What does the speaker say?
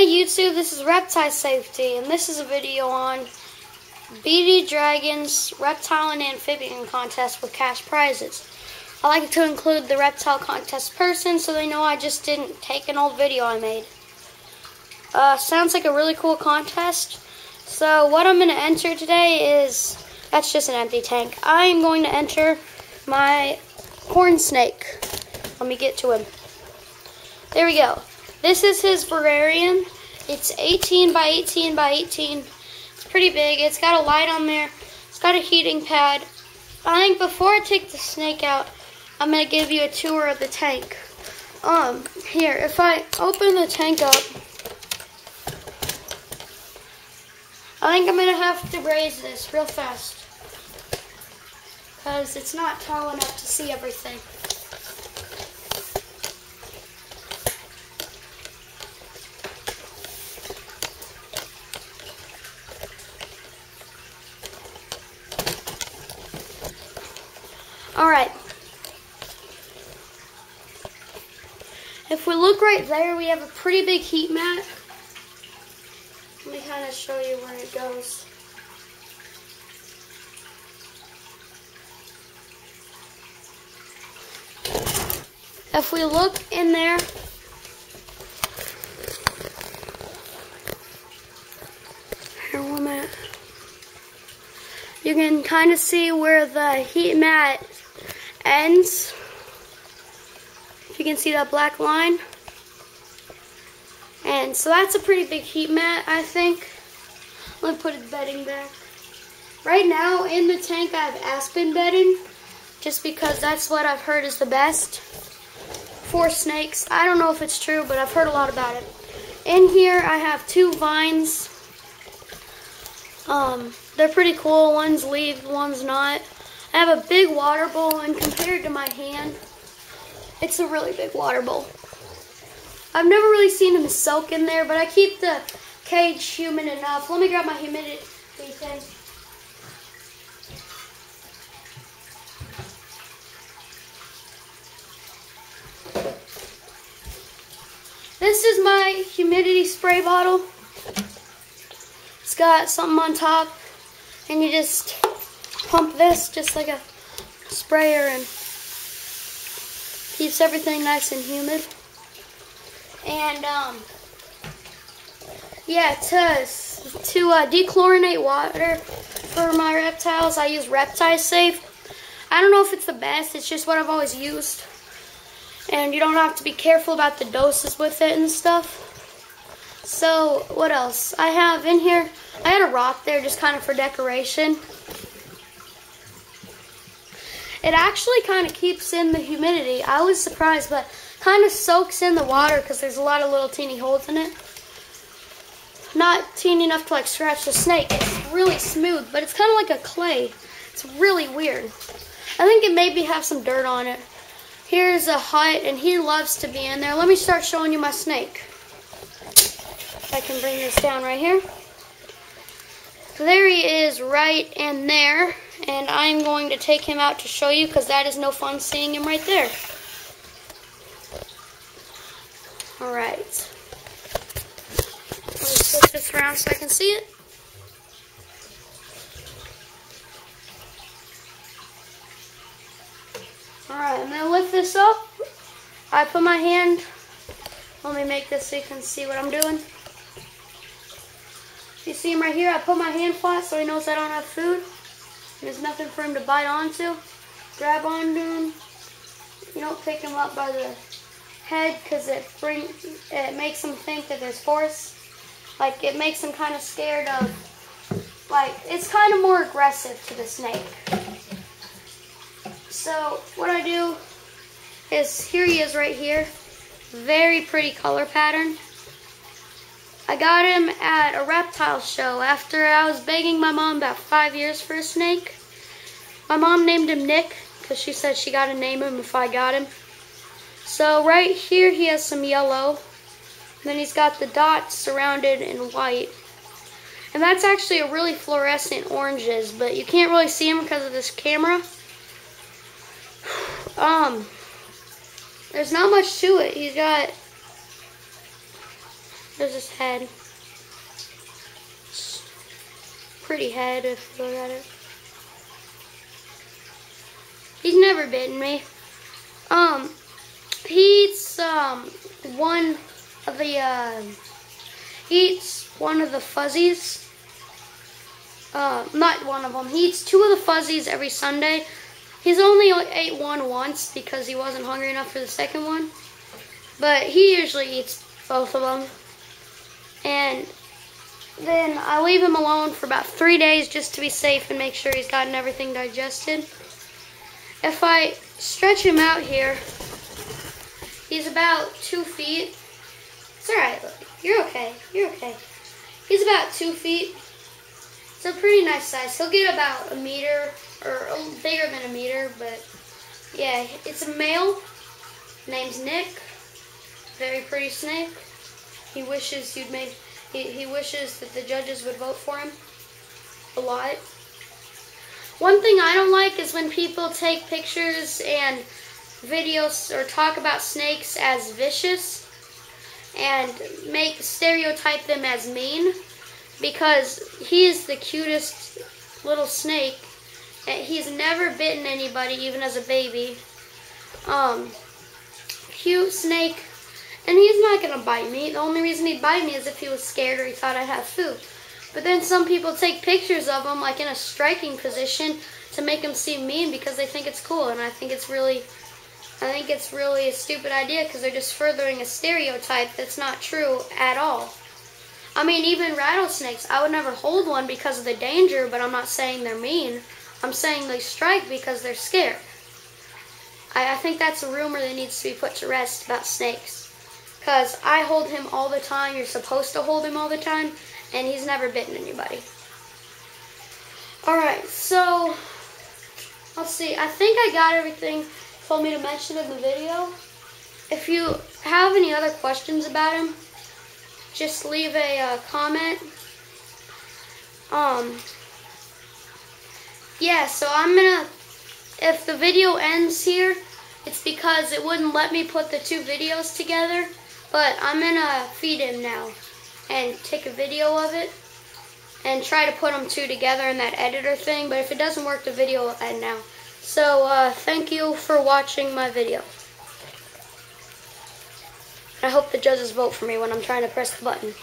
Hey YouTube, this is Reptile Safety, and this is a video on bddragon's reptile and amphibian contest with cash prizes. I like to include the reptile contest person so they know I just didn't take an old video I made. Sounds like a really cool contest. So what I'm going to enter today is, that's just an empty tank. I am going to enter my corn snake. Let me get to him. There we go. This is his vivarium. It's 18 by 18 by 18. It's pretty big. It's got a light on there. It's got a heating pad. I think before I take the snake out, I'm going to give you a tour of the tank. Here, if I open the tank up, I think I'm going to have to raise this real fast, because it's not tall enough to see everything. Alright, if we look right there, we have a pretty big heat mat. Let me kind of show you where it goes. If we look in there, here, 1 minute, you can kind of see where the heat mat ends. If you can see that black line. And so that's a pretty big heat mat, I think. Let me put the bedding back. Right now in the tank I have aspen bedding, just because that's what I've heard is the best for snakes. I don't know if it's true, but I've heard a lot about it. In here I have 2 vines. They're pretty cool. One's leaf, one's not. I have a big water bowl, and compared to my hand, it's a really big water bowl. I've never really seen them soak in there, but I keep the cage humid enough. Let me grab my humidity thing. This is my humidity spray bottle. It's got something on top, and you just pump this just like a sprayer, and keeps everything nice and humid. And yeah, to dechlorinate water for my reptiles, I use Reptile Safe. I don't know if it's the best, it's just what I've always used. And you don't have to be careful about the doses with it and stuff. So, what else? I have in here, I had a rock there just kind of for decoration. It actually kind of keeps in the humidity. I was surprised, but kind of soaks in the water because there's a lot of little teeny holes in it. Not teeny enough to like scratch the snake. It's really smooth, but it's kind of like a clay. It's really weird. I think it maybe have some dirt on it. Here's a hut, and he loves to be in there. Let me start showing you my snake. I can bring this down right here. There he is right in there, and I'm going to take him out to show you because that is no fun seeing him right there. Alright. Let me switch this around so I can see it. Alright, I'm going to lift this up. I put my hand, let me make this so you can see what I'm doing. You see him right here? I put my hand flat so he knows I don't have food. There's nothing for him to bite onto. Grab onto him. You don't pick him up by the head because it makes him think that there's force. Like, it makes him kind of scared of, like, it's kind of more aggressive to the snake. So what I do is, here he is right here. Very pretty color pattern. I got him at a reptile show after I was begging my mom about 5 years for a snake. My mom named him Nick because she said she got to name him if I got him. So right here he has some yellow. Then he's got the dots surrounded in white. And that's actually a really fluorescent oranges, but you can't really see him because of this camera. There's not much to it. There's his head. Pretty head if you look at it. He's never bitten me. He eats one of the fuzzies. Not one of them. He eats two of the fuzzies every Sunday. He's only ate one once because he wasn't hungry enough for the second one. But he usually eats both of them. And then I leave him alone for about 3 days just to be safe and make sure he's gotten everything digested. If I stretch him out here, he's about 2 feet. It's alright, you're okay, you're okay. He's about 2 feet. It's a pretty nice size. He'll get about a meter, or bigger than a meter, but yeah, it's a male. Name's Nick. Very pretty snake. He wishes he wishes that the judges would vote for him a lot. One thing I don't like is when people take pictures and videos or talk about snakes as vicious and stereotype them as mean, because he is the cutest little snake. He's never bitten anybody, even as a baby. Cute snake. And he's not going to bite me. The only reason he'd bite me is if he was scared or he thought I'd have food. But then some people take pictures of him like in a striking position to make him seem mean because they think it's cool. And I think it's really a stupid idea because they're just furthering a stereotype that's not true at all. I mean, even rattlesnakes, I would never hold one because of the danger, but I'm not saying they're mean. I'm saying they strike because they're scared. I think that's a rumor that needs to be put to rest about snakes. Because I hold him all the time. You're supposed to hold him all the time. And he's never bitten anybody. Alright, so let's see. I think I got everything you told me to mention in the video. If you have any other questions about him, just leave a comment. Yeah, so I'm gonna, if the video ends here, it's because it wouldn't let me put the 2 videos together. But I'm gonna feed him now and take a video of it and try to put them 2 together in that editor thing. But if it doesn't work, the video will end now. So thank you for watching my video. I hope the judges vote for me when I'm trying to press the button.